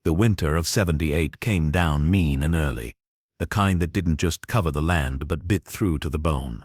The winter of '78 came down mean and early, the kind that didn't just cover the land but bit through to the bone.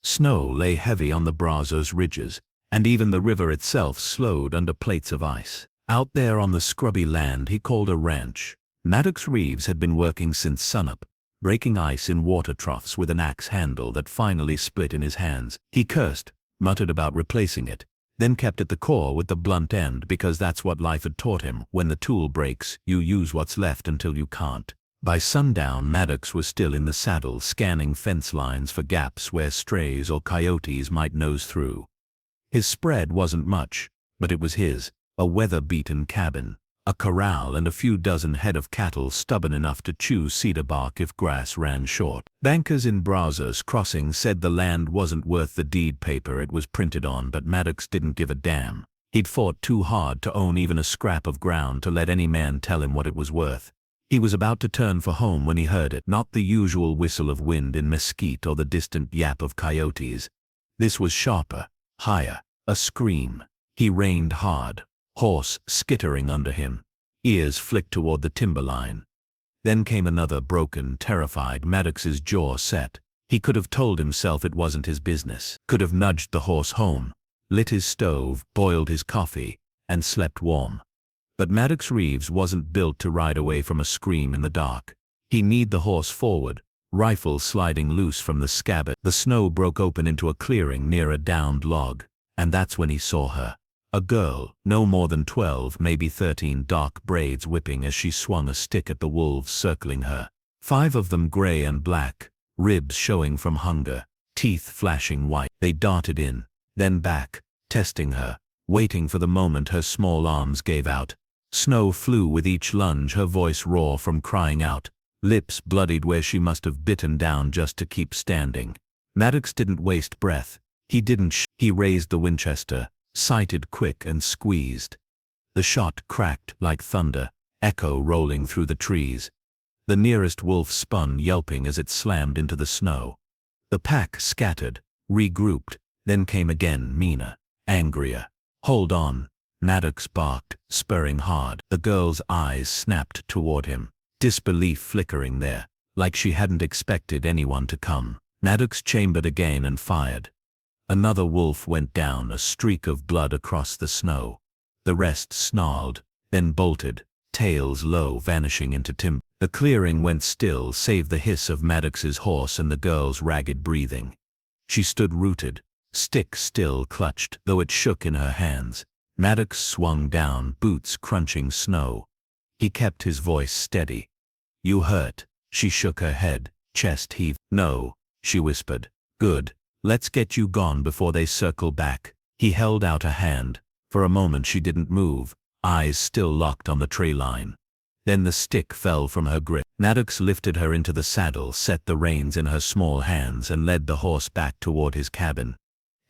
Snow lay heavy on the Brazos ridges, and even the river itself slowed under plates of ice. Out there on the scrubby land he called a ranch, Maddox Reeves had been working since sunup, breaking ice in water troughs with an axe handle that finally split in his hands. He cursed, muttered about replacing it, then kept at the core with the blunt end because that's what life had taught him. When the tool breaks, you use what's left until you can't. By sundown, Maddox was still in the saddle, scanning fence lines for gaps where strays or coyotes might nose through. His spread wasn't much, but it was his, a weather-beaten cabin, a corral and a few dozen head of cattle stubborn enough to chew cedar bark if grass ran short. Bankers in Brazos Crossing said the land wasn't worth the deed paper it was printed on, but Maddox didn't give a damn. He'd fought too hard to own even a scrap of ground to let any man tell him what it was worth. He was about to turn for home when he heard it, not the usual whistle of wind in mesquite or the distant yap of coyotes. This was sharper, higher, a scream. He reined hard, horse skittering under him, ears flicked toward the timberline. Then came another broken, terrified. Maddox's jaw set. He could have told himself it wasn't his business, could have nudged the horse home, lit his stove, boiled his coffee, and slept warm. But Maddox Reeves wasn't built to ride away from a scream in the dark. He kneed the horse forward, rifle sliding loose from the scabbard. The snow broke open into a clearing near a downed log, and that's when he saw her. A girl, no more than 12, maybe 13, dark braids whipping as she swung a stick at the wolves circling her. 5 of them gray and black, ribs showing from hunger, teeth flashing white. They darted in, then back, testing her, waiting for the moment her small arms gave out. Snow flew with each lunge, her voice raw from crying out, lips bloodied where she must have bitten down just to keep standing. Maddox didn't waste breath. He didn't He raised the Winchester, sighted quick and squeezed. The shot cracked like thunder, echo rolling through the trees. The nearest wolf spun, yelping as it slammed into the snow. The pack scattered, regrouped, then came again, meaner, angrier. Hold on, Maddox barked, spurring hard. The girl's eyes snapped toward him, disbelief flickering there, like she hadn't expected anyone to come. Maddox chambered again and fired. Another wolf went down, a streak of blood across the snow. The rest snarled, then bolted, tails low, vanishing into timber. The clearing went still, save the hiss of Maddox's horse and the girl's ragged breathing. She stood rooted, stick still clutched, though it shook in her hands. Maddox swung down, boots crunching snow. He kept his voice steady. You hurt? She shook her head, chest heaved. No, she whispered. Good. Let's get you gone before they circle back. He held out a hand. For a moment she didn't move, eyes still locked on the tree line. Then the stick fell from her grip. Maddox lifted her into the saddle, set the reins in her small hands, and led the horse back toward his cabin.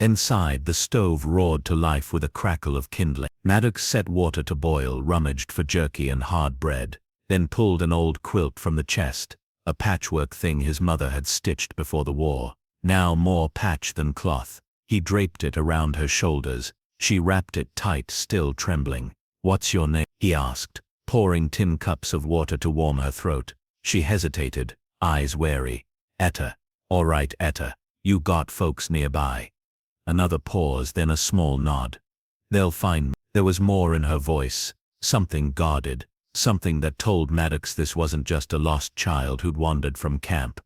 Inside, the stove roared to life with a crackle of kindling. Maddox set water to boil, rummaged for jerky and hard bread, then pulled an old quilt from the chest, a patchwork thing his mother had stitched before the war, now more patch than cloth. He draped it around her shoulders. She wrapped it tight, still trembling. What's your name? He asked, pouring tin cups of water to warm her throat. She hesitated, eyes wary. Etta. All right, Etta. You got folks nearby. Another pause, then a small nod. They'll find me. There was more in her voice, something guarded, something that told Maddox this wasn't just a lost child who'd wandered from camp.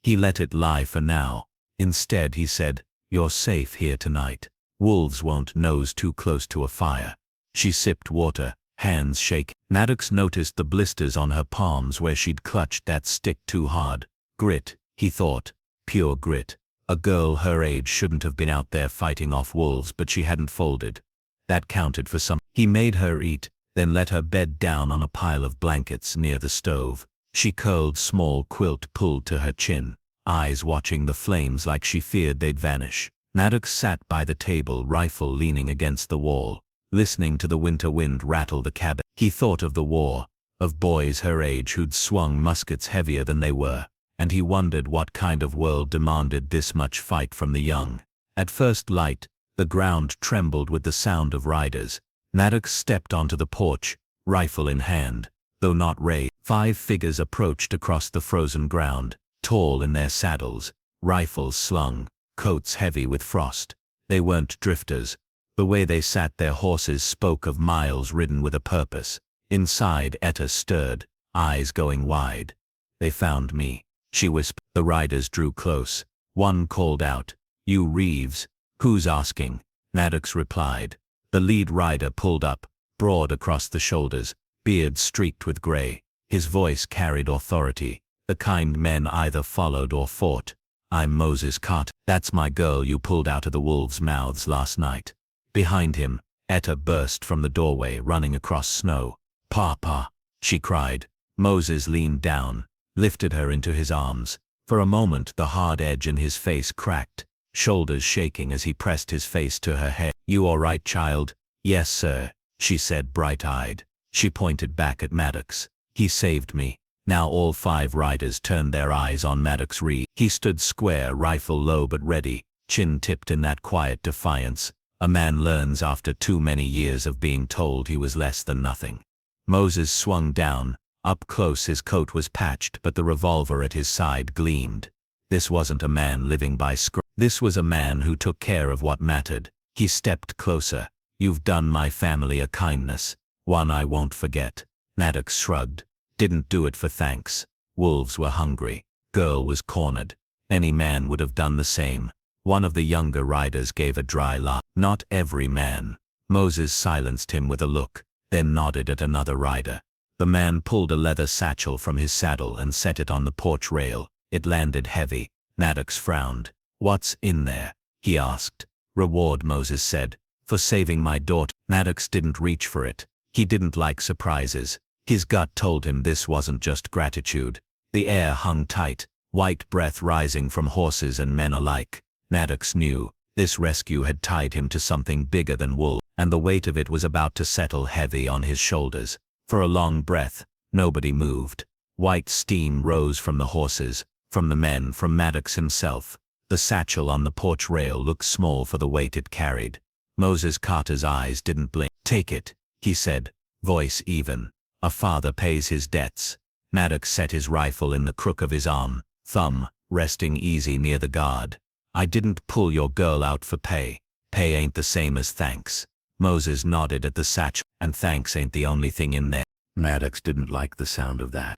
He let it lie for now. Instead he said, You're safe here tonight. Wolves won't nose too close to a fire. She sipped water, hands shaking. Maddox noticed the blisters on her palms where she'd clutched that stick too hard. Grit, he thought. Pure grit. A girl her age shouldn't have been out there fighting off wolves, but she hadn't folded. That counted for some. He made her eat, then let her bed down on a pile of blankets near the stove. She curled, small quilt pulled to her chin, eyes watching the flames like she feared they'd vanish. Maddox sat by the table, rifle leaning against the wall, listening to the winter wind rattle the cabin. He thought of the war, of boys her age who'd swung muskets heavier than they were, and he wondered what kind of world demanded this much fight from the young. At first light, the ground trembled with the sound of riders. Maddox stepped onto the porch, rifle in hand, though not raised. 5 figures approached across the frozen ground, tall in their saddles, rifles slung, coats heavy with frost. They weren't drifters. The way they sat their horses spoke of miles ridden with a purpose. Inside, Etta stirred, eyes going wide. "They found me," she whispered. The riders drew close. One called out, "You Reeves?" "Who's asking?" Maddox replied. The lead rider pulled up, broad across the shoulders, beard streaked with gray. His voice carried authority. The kind men either followed or fought. "I'm Moses Carter. That's my girl you pulled out of the wolves' mouths last night." Behind him, Etta burst from the doorway, running across snow. "Papa," she cried. Moses leaned down, lifted her into his arms. For a moment the hard edge in his face cracked, shoulders shaking as he pressed his face to her head. "You all right, child?" "Yes, sir," she said, bright-eyed. She pointed back at Maddox. "He saved me." Now all 5 riders turned their eyes on Maddox Reed. He stood square, rifle low but ready, chin tipped in that quiet defiance a man learns after too many years of being told he was less than nothing. Moses swung down. Up close his coat was patched, but the revolver at his side gleamed. This wasn't a man living by script. This was a man who took care of what mattered. He stepped closer. "You've done my family a kindness, one I won't forget." Maddox shrugged. "Didn't do it for thanks. Wolves were hungry. Girl was cornered. Any man would have done the same." One of the younger riders gave a dry laugh. "Not every man." Moses silenced him with a look, then nodded at another rider. The man pulled a leather satchel from his saddle and set it on the porch rail. It landed heavy. Maddox frowned. "What's in there?" he asked. "Reward," Moses said, "for saving my daughter." Maddox didn't reach for it. He didn't like surprises. His gut told him this wasn't just gratitude. The air hung tight, white breath rising from horses and men alike. Maddox knew this rescue had tied him to something bigger than wool, and the weight of it was about to settle heavy on his shoulders. For a long breath, nobody moved. White steam rose from the horses, from the men, from Maddox himself. The satchel on the porch rail looked small for the weight it carried. Moses Carter's eyes didn't blink. "Take it," he said, voice even. "A father pays his debts." Maddox set his rifle in the crook of his arm, thumb resting easy near the guard. "I didn't pull your girl out for pay. Pay ain't the same as thanks." Moses nodded at the satchel. "And thanks ain't the only thing in there." Maddox didn't like the sound of that.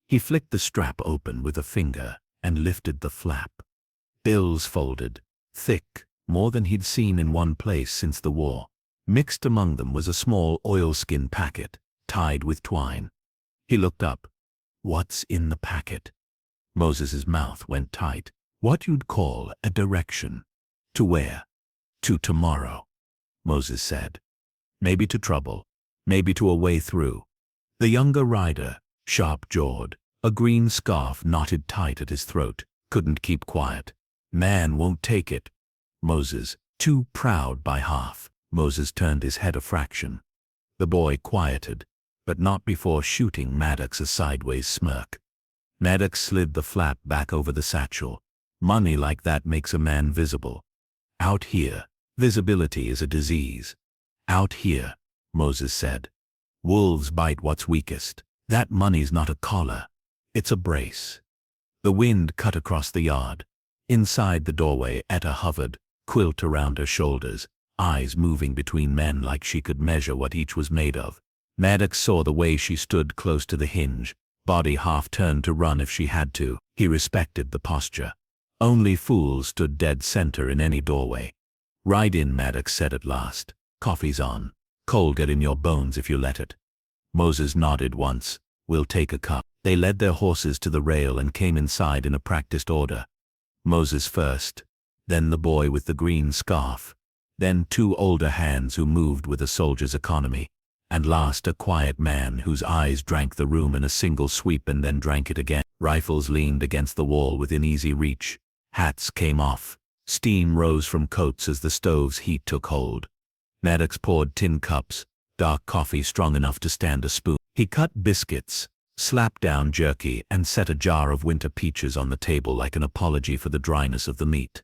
He flicked the strap open with a finger and lifted the flap. Bills folded, thick, more than he'd seen in one place since the war. Mixed among them was a small oilskin packet, tied with twine. He looked up. "What's in the packet?" Moses's mouth went tight. "What you'd call a direction." "To where?" "To tomorrow," Moses said. "Maybe to trouble, maybe to a way through." The younger rider, sharp-jawed, a green scarf knotted tight at his throat, couldn't keep quiet. "Man won't take it." Moses, too proud by half. Moses turned his head a fraction. The boy quieted, but not before shooting Maddox a sideways smirk. Maddox slid the flap back over the satchel. "Money like that makes a man visible. Out here, visibility is a disease." "Out here," Moses said, "wolves bite what's weakest. That money's not a collar. It's a brace." The wind cut across the yard. Inside the doorway, Etta hovered, quilt around her shoulders, eyes moving between men like she could measure what each was made of. Maddox saw the way she stood close to the hinge, body half turned to run if she had to. He respected the posture. Only fools stood dead center in any doorway. "Ride in," Maddox said at last. "Coffee's on. Cold get in your bones if you let it." Moses nodded once. "We'll take a cup." They led their horses to the rail and came inside in a practiced order. Moses first, then the boy with the green scarf, then 2 older hands who moved with a soldier's economy, and last a quiet man whose eyes drank the room in a single sweep and then drank it again. Rifles leaned against the wall within easy reach. Hats came off. Steam rose from coats as the stove's heat took hold. Maddox poured tin cups, dark coffee strong enough to stand a spoon. He cut biscuits, slapped down jerky, and set a jar of winter peaches on the table like an apology for the dryness of the meat.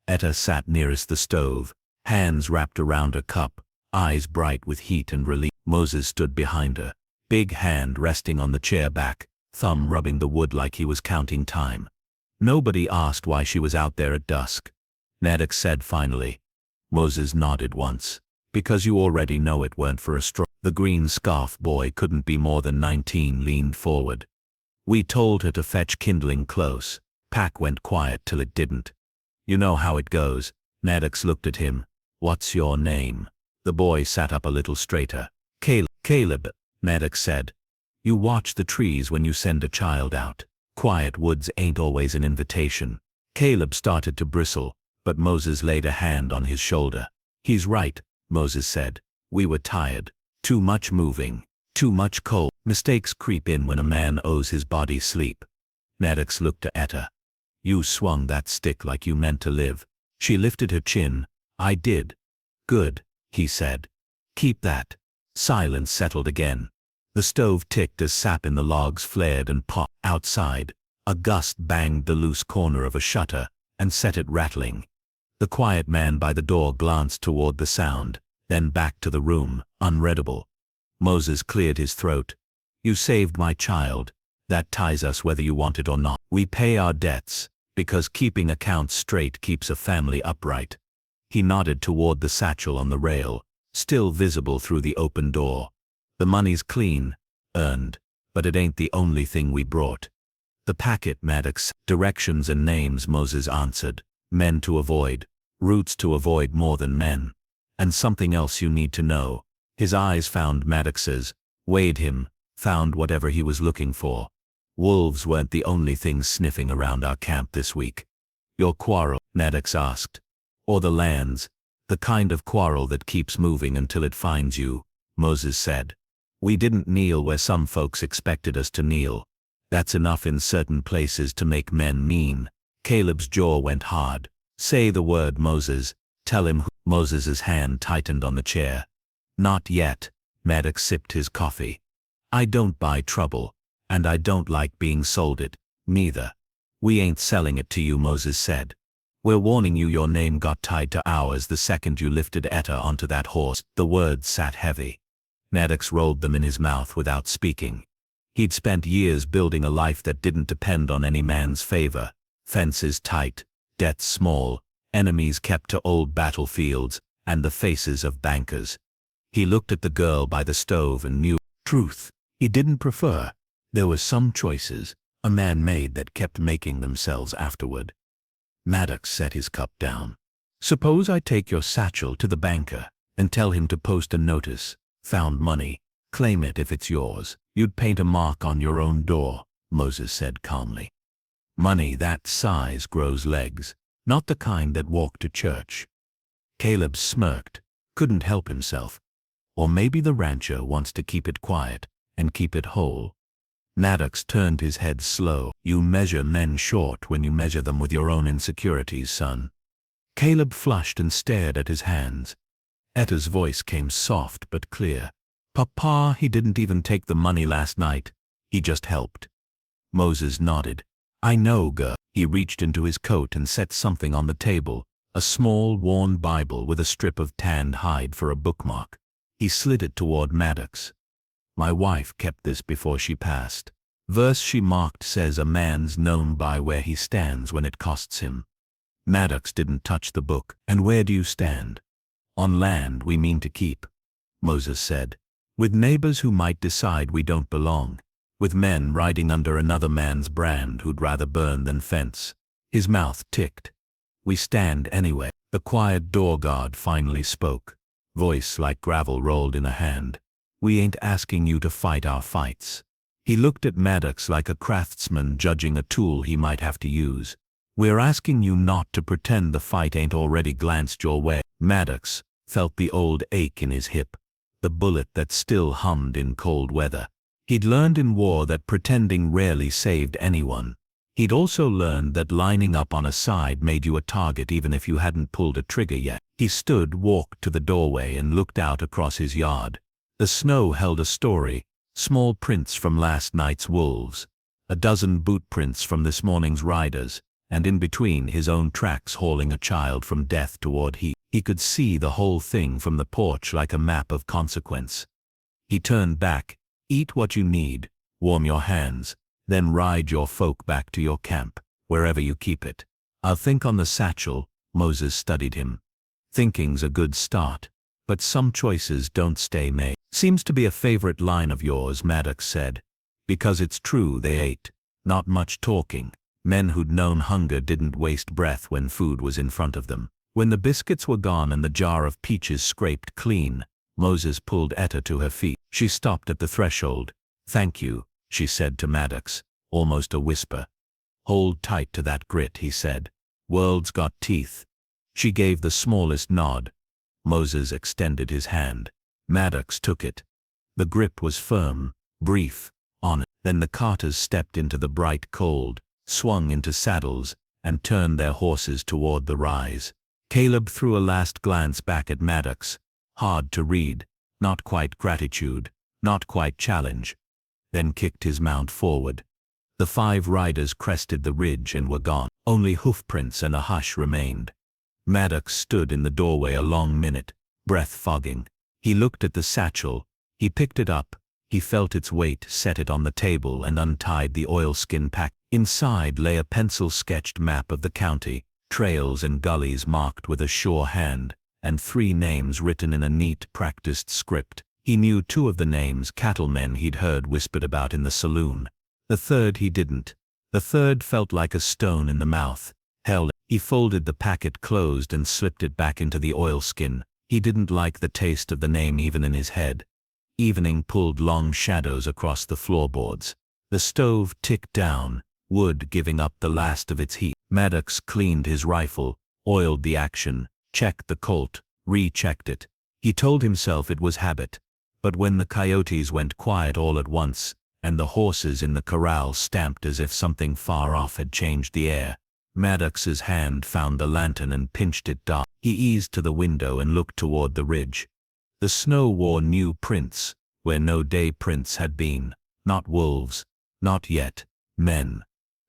Etta sat nearest the stove, hands wrapped around her cup, eyes bright with heat and relief. Moses stood behind her, big hand resting on the chair back, thumb rubbing the wood like he was counting time. Nobody asked why she was out there at dusk. Maddox said finally. Moses nodded once. Because you already know it weren't for a straw. The green scarf boy couldn't be more than 19 leaned forward. We told her to fetch kindling close. Pack went quiet till it didn't. You know how it goes. Maddox looked at him. What's your name? The boy sat up a little straighter. Caleb, Maddox said. You watch the trees when you send a child out. Quiet woods ain't always an invitation. Caleb started to bristle, but Moses laid a hand on his shoulder. He's right, Moses said. We were tired. Too much moving. Too much cold. Mistakes creep in when a man owes his body sleep. Maddox looked at her. You swung that stick like you meant to live. She lifted her chin. I did. Good, he said. Keep that. Silence settled again. The stove ticked as sap in the logs flared and popped. Outside, a gust banged the loose corner of a shutter and set it rattling. The quiet man by the door glanced toward the sound, then back to the room, unreadable. Moses cleared his throat. You saved my child. That ties us whether you want it or not. We pay our debts, because keeping accounts straight keeps a family upright. He nodded toward the satchel on the rail, still visible through the open door. The money's clean, earned, but it ain't the only thing we brought. The packet, Maddox. Directions and names, Moses answered. Men to avoid. Routes to avoid more than men. And something else you need to know. His eyes found Maddox's, weighed him, found whatever he was looking for. Wolves weren't the only things sniffing around our camp this week. Your quarrel, Maddox asked. Or the lands. The kind of quarrel that keeps moving until it finds you, Moses said. We didn't kneel where some folks expected us to kneel. That's enough in certain places to make men mean. Caleb's jaw went hard. Say the word, Moses. Tell him who. Moses's hand tightened on the chair. Not yet. Maddox sipped his coffee. I don't buy trouble, and I don't like being sold it, neither. We ain't selling it to you, Moses said. We're warning you your name got tied to ours the second you lifted Etta onto that horse. The words sat heavy. Maddox rolled them in his mouth without speaking. He'd spent years building a life that didn't depend on any man's favor. Fences tight, debts small, enemies kept to old battlefields, and the faces of bankers. He looked at the girl by the stove and knew truth he didn't prefer. There were some choices a man made that kept making themselves afterward. Maddox set his cup down. Suppose I take your satchel to the banker and tell him to post a notice. Found money. Claim it if it's yours. You'd paint a mark on your own door, Moses said calmly. Money that size grows legs, not the kind that walk to church. Caleb smirked, couldn't help himself. Or maybe the rancher wants to keep it quiet and keep it whole. Maddox turned his head slow. You measure men short when you measure them with your own insecurities, son. Caleb flushed and stared at his hands. Etta's voice came soft but clear. Papa, he didn't even take the money last night. He just helped. Moses nodded. I know, girl. He reached into his coat and set something on the table, a small, worn Bible with a strip of tanned hide for a bookmark. He slid it toward Maddox. My wife kept this before she passed. Verse she marked says a man's known by where he stands when it costs him. Maddox didn't touch the book. And where do you stand? On land we mean to keep, Moses said. With neighbors who might decide we don't belong. With men riding under another man's brand who'd rather burn than fence. His mouth ticked. We stand anyway. The quiet door guard finally spoke. Voice like gravel rolled in a hand. We ain't asking you to fight our fights. He looked at Maddox like a craftsman judging a tool he might have to use. We're asking you not to pretend the fight ain't already glanced your way. Maddox felt the old ache in his hip, the bullet that still hummed in cold weather. He'd learned in war that pretending rarely saved anyone. He'd also learned that lining up on a side made you a target even if you hadn't pulled a trigger yet. He stood, walked to the doorway and looked out across his yard. The snow held a story, small prints from last night's wolves, a dozen boot prints from this morning's riders, and in between his own tracks hauling a child from death toward heat. He could see the whole thing from the porch like a map of consequence. He turned back, Eat what you need, warm your hands, then ride your folk back to your camp, wherever you keep it. I'll think on the satchel. Moses studied him. Thinking's a good start, but some choices don't stay made. Seems to be a favorite line of yours, Maddox said. Because it's true, they ate. Not much talking. Men who'd known hunger didn't waste breath when food was in front of them. When the biscuits were gone and the jar of peaches scraped clean, Moses pulled Etta to her feet. She stopped at the threshold. Thank you, she said to Maddox, almost a whisper. Hold tight to that grit, he said. World's got teeth. She gave the smallest nod. Moses extended his hand. Maddox took it. The grip was firm, brief, honest. Then the carters stepped into the bright cold, swung into saddles, and turned their horses toward the rise. Caleb threw a last glance back at Maddox. Hard to read, not quite gratitude, not quite challenge. Then kicked his mount forward. The 5 riders crested the ridge and were gone. Only hoofprints and a hush remained. Maddox stood in the doorway a long minute, breath fogging. He looked at the satchel. He picked it up. He felt its weight, set it on the table, and untied the oilskin pack. Inside lay a pencil-sketched map of the county, trails and gullies marked with a sure hand, and 3 names written in a neat, practiced script. He knew 2 of the names, cattlemen he'd heard whispered about in the saloon. The third he didn't. The third felt like a stone in the mouth. Hell, he folded the packet closed and slipped it back into the oilskin. He didn't like the taste of the name even in his head. Evening pulled long shadows across the floorboards. The stove ticked down, wood giving up the last of its heat. Maddox cleaned his rifle, oiled the action, checked the Colt, rechecked it. He told himself it was habit. But when the coyotes went quiet all at once, and the horses in the corral stamped as if something far off had changed the air, Maddox's hand found the lantern and pinched it dark. He eased to the window and looked toward the ridge. The snow wore new prints, where no day prints had been. Not wolves, not yet, men.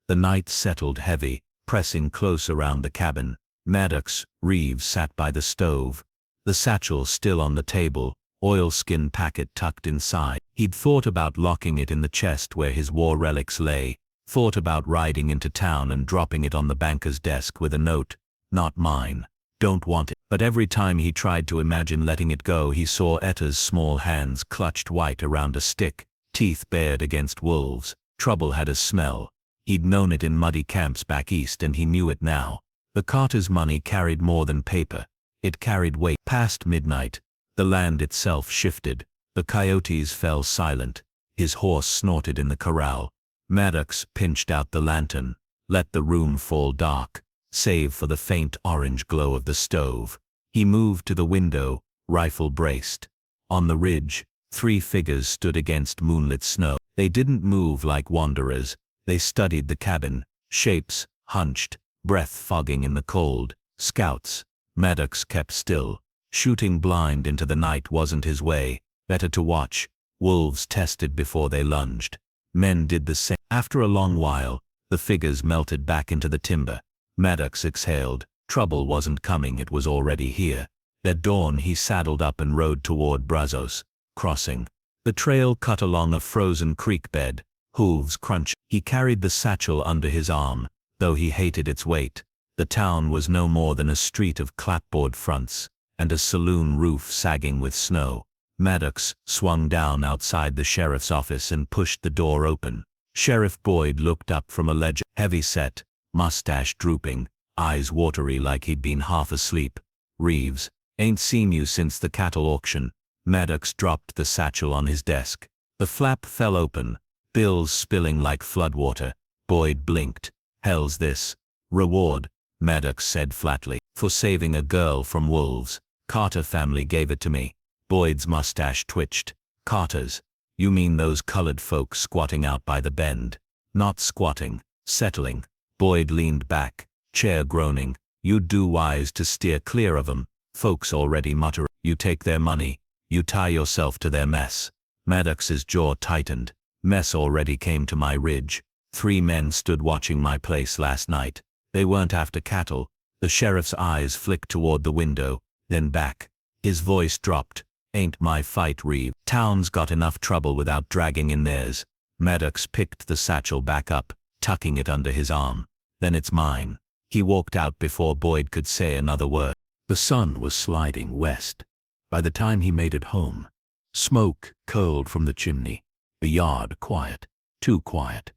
The night settled heavy, pressing close around the cabin. Maddox, Reeves sat by the stove, the satchel still on the table, oilskin packet tucked inside. He'd thought about locking it in the chest where his war relics lay, thought about riding into town and dropping it on the banker's desk with a note, "Not mine. Don't want it." But every time he tried to imagine letting it go, he saw Etta's small hands clutched white around a stick, teeth bared against wolves. Trouble had a smell. He'd known it in muddy camps back east, and he knew it now. The carter's money carried more than paper. It carried weight. Past midnight, the land itself shifted. The coyotes fell silent. His horse snorted in the corral. Maddox pinched out the lantern, let the room fall dark, save for the faint orange glow of the stove. He moved to the window, rifle braced. On the ridge, 3 figures stood against moonlit snow. They didn't move like wanderers. They studied the cabin, shapes, hunched, breath fogging in the cold. Scouts. Maddox kept still. Shooting blind into the night wasn't his way. Better to watch. Wolves tested before they lunged. Men did the same. After a long while, the figures melted back into the timber. Maddox exhaled. Trouble wasn't coming, it was already here. At dawn he saddled up and rode toward Brazos, crossing. The trail cut along a frozen creek bed. Hooves crunched. He carried the satchel under his arm, though he hated its weight. The town was no more than a street of clapboard fronts, and a saloon roof sagging with snow. Maddox swung down outside the sheriff's office and pushed the door open. Sheriff Boyd looked up from a ledge, heavy-set, mustache drooping, eyes watery like he'd been half asleep. "Reeves, ain't seen you since the cattle auction." Maddox dropped the satchel on his desk. The flap fell open, bills spilling like floodwater. Boyd blinked. "Hell's this?" "Reward," Maddox said flatly, "for saving a girl from wolves. Carter family gave it to me." Boyd's mustache twitched. "Carters? You mean those colored folks squatting out by the bend?" "Not squatting, settling." Boyd leaned back, chair groaning. "You'd do wise to steer clear of 'em. Folks already mutter. You take their money, you tie yourself to their mess." Maddox's jaw tightened. "Mess already came to my ridge. 3 men stood watching my place last night. They weren't after cattle." The sheriff's eyes flicked toward the window, then back. His voice dropped. Ain't my fight, Reeve. Town's got enough trouble without dragging in theirs. Maddox picked the satchel back up, tucking it under his arm. Then it's mine. He walked out before Boyd could say another word. The sun was sliding west. By the time he made it home, smoke curled from the chimney. The yard quiet, too quiet.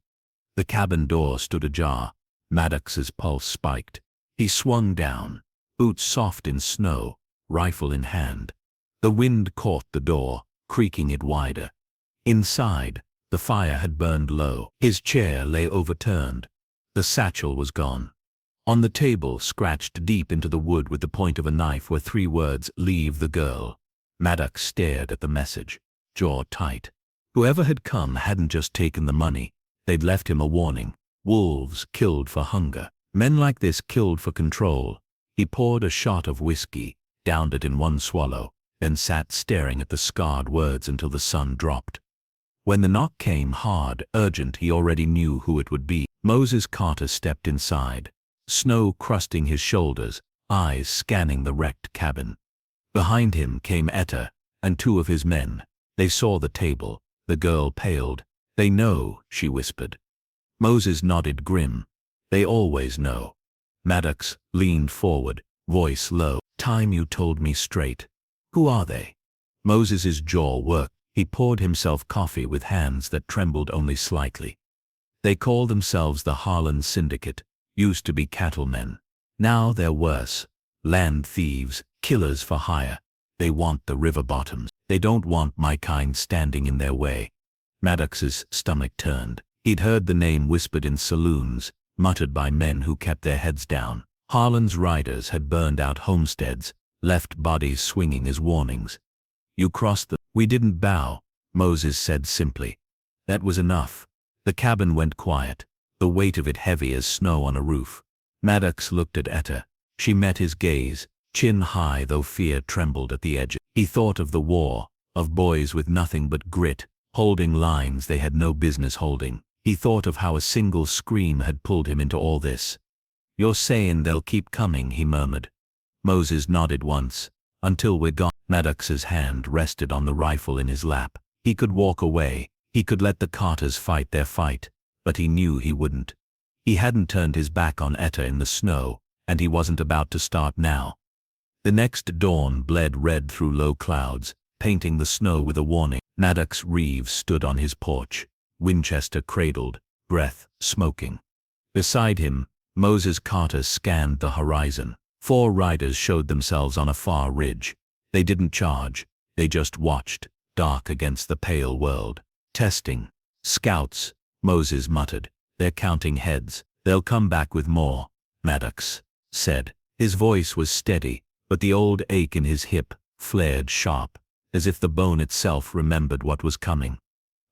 The cabin door stood ajar. Maddox's pulse spiked. He swung down, boots soft in snow, rifle in hand. The wind caught the door, creaking it wider. Inside, the fire had burned low. His chair lay overturned. The satchel was gone. On the table, scratched deep into the wood with the point of a knife, were 3 words, "Leave the girl." Maddox stared at the message, jaw tight. Whoever had come hadn't just taken the money. They'd left him a warning. Wolves killed for hunger. Men like this killed for control. He poured a shot of whiskey, downed it in one swallow, then sat staring at the scarred words until the sun dropped. When the knock came, hard, urgent, he already knew who it would be. Moses Carter stepped inside, snow crusting his shoulders, eyes scanning the wrecked cabin. Behind him came Etta and 2 of his men. They saw the table. The girl paled. "They know," she whispered. Moses nodded grim. "They always know." Maddox leaned forward, voice low. "Time you told me straight. Who are they?" Moses's jaw worked. He poured himself coffee with hands that trembled only slightly. "They call themselves the Harlan Syndicate. Used to be cattlemen. Now they're worse. Land thieves, killers for hire. They want the river bottoms. They don't want my kind standing in their way." Maddox's stomach turned. He'd heard the name whispered in saloons, muttered by men who kept their heads down. Harlan's riders had burned out homesteads, left bodies swinging as warnings. "You crossed the—" "We didn't bow," Moses said simply. That was enough. The cabin went quiet, the weight of it heavy as snow on a roof. Maddox looked at Etta. She met his gaze, chin high though fear trembled at the edge. He thought of the war, of boys with nothing but grit, holding lines they had no business holding. He thought of how a single scream had pulled him into all this. "You're saying they'll keep coming," he murmured. Moses nodded once. "Until we're gone." Maddox's hand rested on the rifle in his lap. He could walk away. He could let the Carters fight their fight. But he knew he wouldn't. He hadn't turned his back on Etta in the snow, and he wasn't about to start now. The next dawn bled red through low clouds, painting the snow with a warning. Maddox Reeves stood on his porch, Winchester cradled, breath smoking. Beside him, Moses Carter scanned the horizon. 4 riders showed themselves on a far ridge. They didn't charge, they just watched, dark against the pale world. "Testing. Scouts," Moses muttered. "They're counting heads. They'll come back with more," Maddox said. His voice was steady, but the old ache in his hip flared sharp, as if the bone itself remembered what was coming.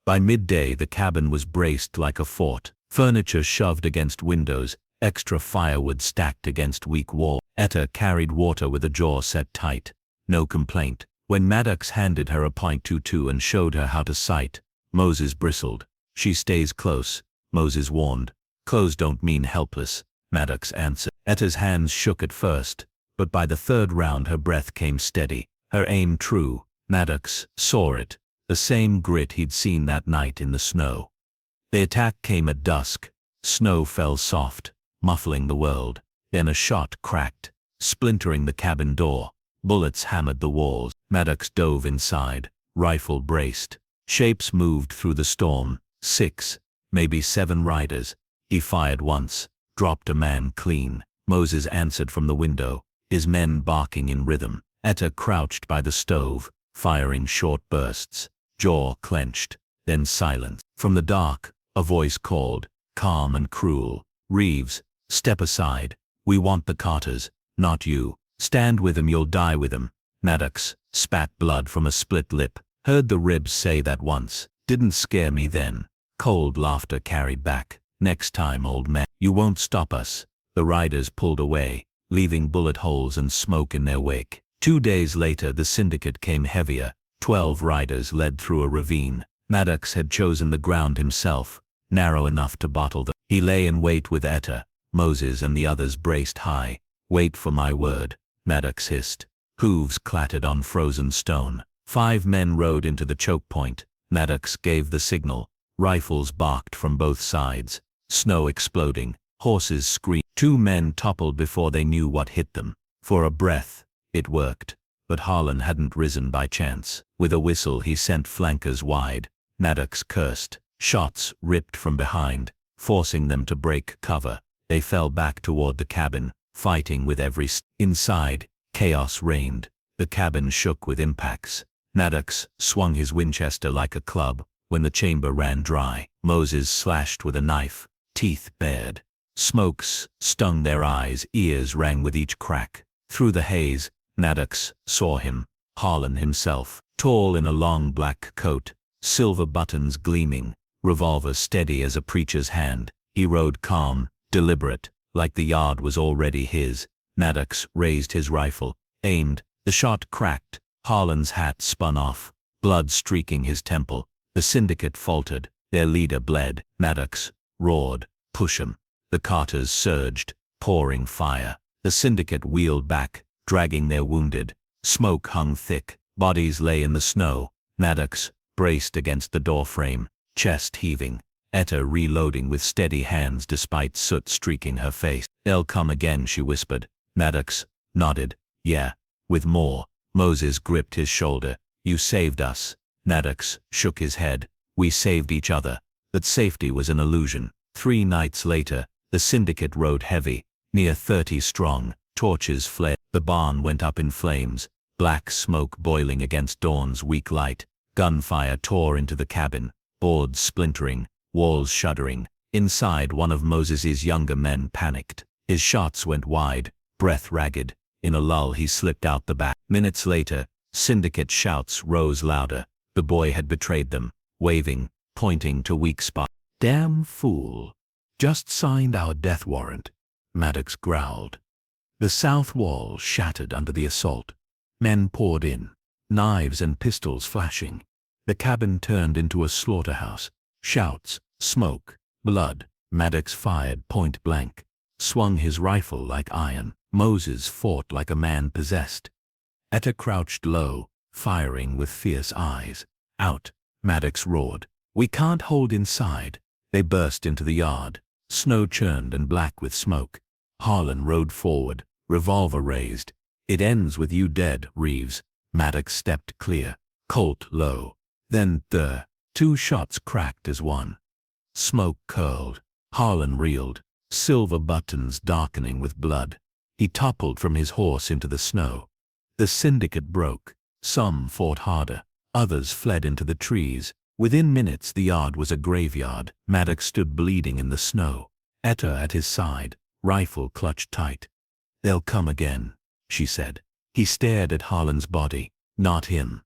By midday the cabin was braced like a fort, furniture shoved against windows, extra firewood stacked against weak wall. Etta carried water with a jaw set tight. No complaint. When Maddox handed her a .22 and showed her how to sight, Moses bristled. "She stays close," Moses warned. "Close don't mean helpless," Maddox answered. Etta's hands shook at first, but by the 3rd round her breath came steady, her aim true. Maddox saw it, the same grit he'd seen that night in the snow. The attack came at dusk. Snow fell soft, muffling the world. Then a shot cracked, splintering the cabin door. Bullets hammered the walls. Maddox dove inside, rifle braced. Shapes moved through the storm. 6, maybe 7 riders. He fired once, dropped a man clean. Moses answered from the window, his men barking in rhythm. Etta crouched by the stove, firing short bursts, jaw clenched, then silence. From the dark, a voice called, calm and cruel, "Reeves, step aside. We want the Carters, not you. Stand with them, you'll die with them." Maddox spat blood from a split lip. "Heard the ribs say that once. Didn't scare me then." Cold laughter carried back. "Next time, old man. You won't stop us." The riders pulled away, leaving bullet holes and smoke in their wake. 2 days later the syndicate came heavier. 12 riders led through a ravine. Maddox had chosen the ground himself, narrow enough to bottle them. He lay in wait with Etta. Moses and the others braced high. "Wait for my word," Maddox hissed. Hooves clattered on frozen stone. 5 men rode into the choke point. Maddox gave the signal. Rifles barked from both sides. Snow exploding. Horses screamed. 2 men toppled before they knew what hit them. For a breath, it worked. But Harlan hadn't risen by chance. With a whistle he sent flankers wide. Maddox cursed. Shots ripped from behind, forcing them to break cover. They fell back toward the cabin, fighting with every inside, chaos reigned. The cabin shook with impacts. Maddox swung his Winchester like a club. When the chamber ran dry, Moses slashed with a knife, teeth bared. Smokes stung their eyes, ears rang with each crack. Through the haze, Maddox saw him, Harlan himself, tall in a long black coat, silver buttons gleaming, revolver steady as a preacher's hand. He rode calm, deliberate, like the yard was already his. Maddox raised his rifle, aimed. The shot cracked. Harlan's hat spun off, blood streaking his temple. The syndicate faltered. Their leader bled. Maddox roared, "Push 'em." The Carters surged, pouring fire. The syndicate wheeled back, dragging their wounded. Smoke hung thick. Bodies lay in the snow. Maddox braced against the doorframe, chest heaving. Etta reloading with steady hands despite soot streaking her face. "They'll come again," she whispered. Maddox nodded. "Yeah, with more." Moses gripped his shoulder. "You saved us." Maddox shook his head. "We saved each other." But safety was an illusion. 3 nights later, the syndicate rode heavy, near 30 strong. Torches flared. The barn went up in flames, black smoke boiling against dawn's weak light. Gunfire tore into the cabin, boards splintering, walls shuddering. Inside, one of Moses's younger men panicked. His shots went wide, breath ragged. In a lull he slipped out the back. Minutes later, syndicate shouts rose louder. The boy had betrayed them, waving, pointing to weak spots. "Damn fool. Just signed our death warrant," Maddox growled. The south wall shattered under the assault. Men poured in, knives and pistols flashing. The cabin turned into a slaughterhouse. Shouts, smoke, blood. Maddox fired point blank, swung his rifle like iron. Moses fought like a man possessed. Etta crouched low, firing with fierce eyes. "Out," Maddox roared. "We can't hold inside." They burst into the yard. Snow churned and black with smoke. Harlan rode forward, revolver raised. "It ends with you dead, Reeves." Maddox stepped clear, Colt low. Then 2 shots cracked as one. Smoke curled. Harlan reeled, silver buttons darkening with blood. He toppled from his horse into the snow. The syndicate broke. Some fought harder. Others fled into the trees. Within minutes the yard was a graveyard. Maddox stood bleeding in the snow. Etta at his side, rifle clutched tight. "They'll come again," she said. He stared at Harlan's body, not him.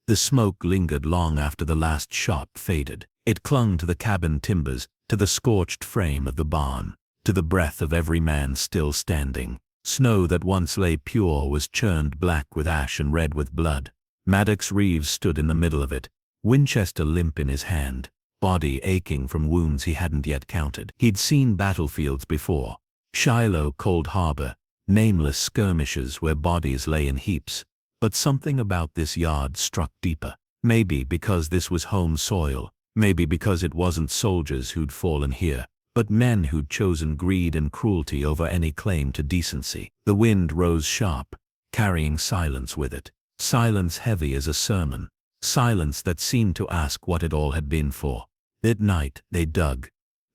The smoke lingered long after the last shot faded. It clung to the cabin timbers, to the scorched frame of the barn, to the breath of every man still standing. Snow that once lay pure was churned black with ash and red with blood. Maddox Reeves stood in the middle of it, Winchester limp in his hand, body aching from wounds he hadn't yet counted. He'd seen battlefields before. Shiloh, Cold Harbor, nameless skirmishes where bodies lay in heaps. But something about this yard struck deeper. Maybe because this was home soil, maybe because it wasn't soldiers who'd fallen here, but men who'd chosen greed and cruelty over any claim to decency. The wind rose sharp, carrying silence with it. Silence heavy as a sermon. Silence that seemed to ask what it all had been for. That night they dug.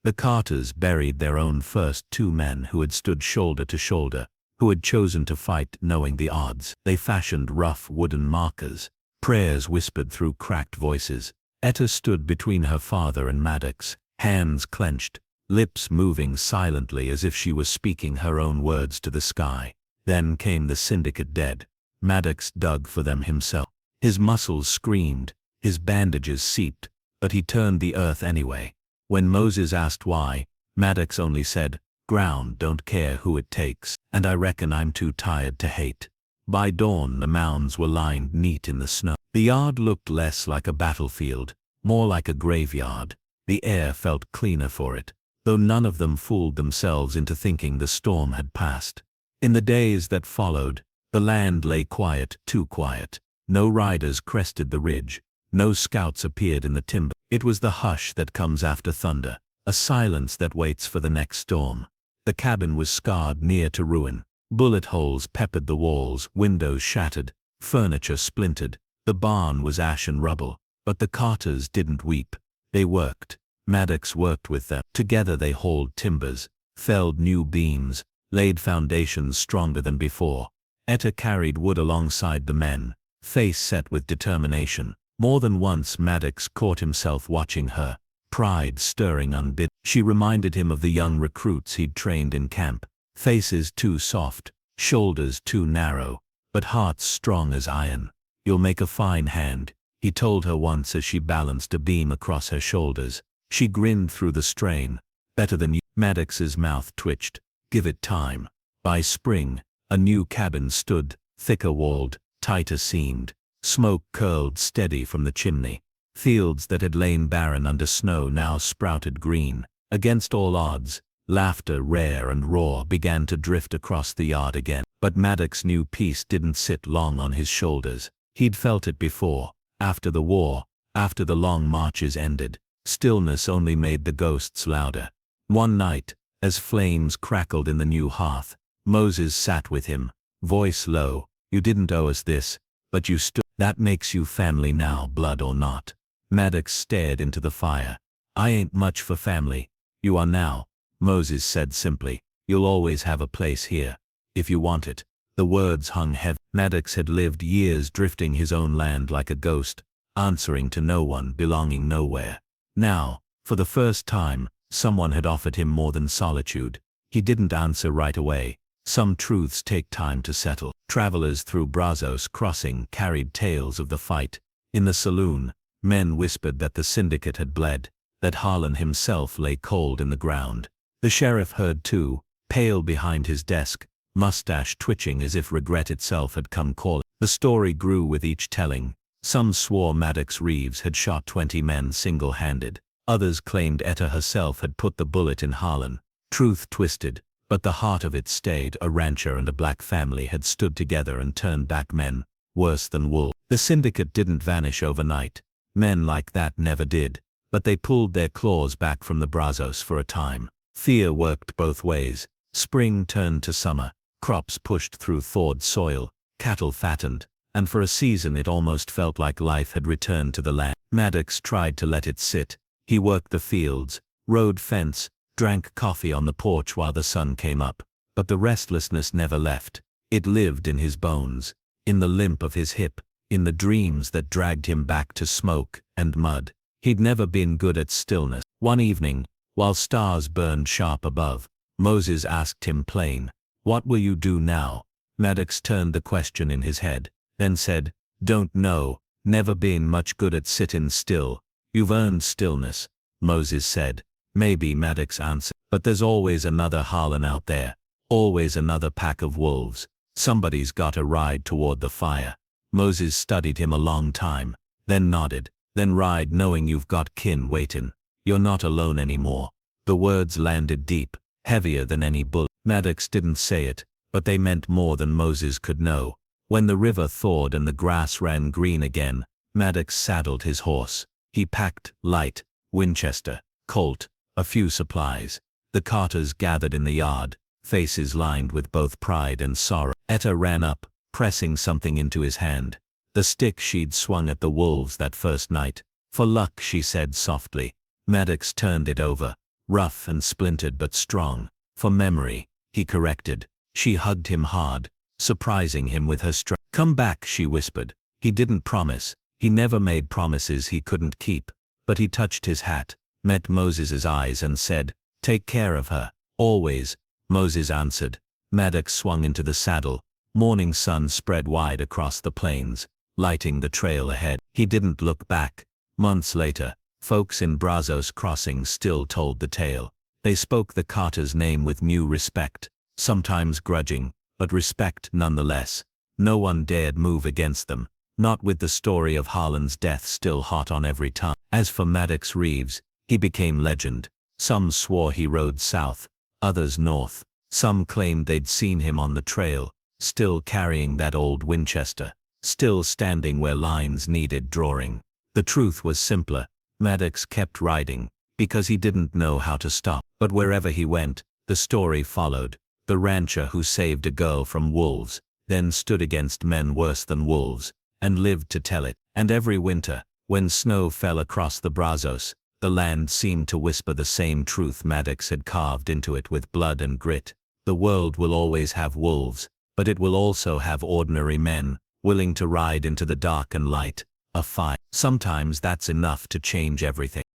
The Carters buried their own first 2 men who had stood shoulder to shoulder, who had chosen to fight knowing the odds. They fashioned rough wooden markers. Prayers whispered through cracked voices. Etta stood between her father and Maddox, hands clenched, lips moving silently as if she was speaking her own words to the sky. Then came the syndicate dead. Maddox dug for them himself. His muscles screamed, his bandages seeped, but he turned the earth anyway. When Moses asked why, Maddox only said, "Ground don't care who it takes, and I reckon I'm too tired to hate." By dawn the mounds were lined neat in the snow. The yard looked less like a battlefield, more like a graveyard. The air felt cleaner for it, though none of them fooled themselves into thinking the storm had passed. In the days that followed, the land lay quiet, too quiet. No riders crested the ridge. No scouts appeared in the timber. It was the hush that comes after thunder, a silence that waits for the next storm. The cabin was scarred near to ruin. Bullet holes peppered the walls, windows shattered, furniture splintered. The barn was ash and rubble. But the Carters didn't weep. They worked. Maddox worked with them. Together they hauled timbers, felled new beams, laid foundations stronger than before. Etta carried wood alongside the men, face set with determination. More than once Maddox caught himself watching her, pride stirring unbidden. She reminded him of the young recruits he'd trained in camp. Faces too soft, shoulders too narrow, but hearts strong as iron. "You'll make a fine hand," he told her once as she balanced a beam across her shoulders. She grinned through the strain. "Better than you." Maddox's mouth twitched. Give it time. By spring, a new cabin stood, thicker walled, tighter seamed. Smoke curled steady from the chimney. Fields that had lain barren under snow now sprouted green. Against all odds, laughter rare and raw began to drift across the yard again. But Maddox knew peace didn't sit long on his shoulders. He'd felt it before, after the war, after the long marches ended. Stillness only made the ghosts louder. One night, as flames crackled in the new hearth, Moses sat with him, voice low. "You didn't owe us this, but you stood. That makes you family now, blood or not." Maddox stared into the fire. "I ain't much for family. You are now," Moses said simply. "You'll always have a place here, if you want it." The words hung heavy. Maddox had lived years drifting his own land like a ghost, answering to no one, belonging nowhere. Now, for the first time, someone had offered him more than solitude. He didn't answer right away. Some truths take time to settle. Travelers through Brazos Crossing carried tales of the fight. In the saloon, men whispered that the syndicate had bled, that Harlan himself lay cold in the ground. The sheriff heard too, pale behind his desk, mustache twitching as if regret itself had come calling. The story grew with each telling. Some swore Maddox Reeves had shot 20 men single-handed. Others claimed Etta herself had put the bullet in Harlan. Truth twisted, but the heart of it stayed. A rancher and a black family had stood together and turned back men, worse than wolves. The syndicate didn't vanish overnight. Men like that never did. But they pulled their claws back from the Brazos for a time. Fear worked both ways. Spring turned to summer. Crops pushed through thawed soil. Cattle fattened. And for a season it almost felt like life had returned to the land. Maddox tried to let it sit. He worked the fields, rode fence, drank coffee on the porch while the sun came up. But the restlessness never left. It lived in his bones, in the limp of his hip, in the dreams that dragged him back to smoke and mud. He'd never been good at stillness. One evening, while stars burned sharp above, Moses asked him plain, "What will you do now?" Maddox turned the question in his head, then said, "Don't know, never been much good at sittin' still." "You've earned stillness," Moses said. "Maybe," Maddox answered, "but there's always another Harlan out there. Always another pack of wolves. Somebody's gotta ride toward the fire." Moses studied him a long time, then nodded. "Then ride knowing you've got kin waitin'. You're not alone anymore." The words landed deep, heavier than any bullet. Maddox didn't say it, but they meant more than Moses could know. When the river thawed and the grass ran green again, Maddox saddled his horse. He packed light, Winchester, Colt, a few supplies. The Carters gathered in the yard, faces lined with both pride and sorrow. Etta ran up, pressing something into his hand. The stick she'd swung at the wolves that first night. "For luck," she said softly. Maddox turned it over, rough and splintered but strong. "For memory," he corrected. She hugged him hard, surprising him with her strength. "Come back," she whispered. He didn't promise. He never made promises he couldn't keep. But he touched his hat, met Moses's eyes and said, "Take care of her, always." Moses answered. Maddox swung into the saddle. Morning sun spread wide across the plains, lighting the trail ahead. He didn't look back. Months later, folks in Brazos Crossing still told the tale. They spoke the Carter's name with new respect, sometimes grudging, but respect nonetheless. No one dared move against them, not with the story of Harlan's death still hot on every tongue. As for Maddox Reeves, he became legend. Some swore he rode south, others north. Some claimed they'd seen him on the trail, still carrying that old Winchester. still standing where lines needed drawing. The truth was simpler. Maddox kept riding, because he didn't know how to stop. But wherever he went, the story followed. The rancher who saved a girl from wolves, then stood against men worse than wolves, and lived to tell it. And every winter, when snow fell across the Brazos, the land seemed to whisper the same truth Maddox had carved into it with blood and grit. The world will always have wolves, but it will also have ordinary men, willing to ride into the dark and light a fight. Sometimes that's enough to change everything.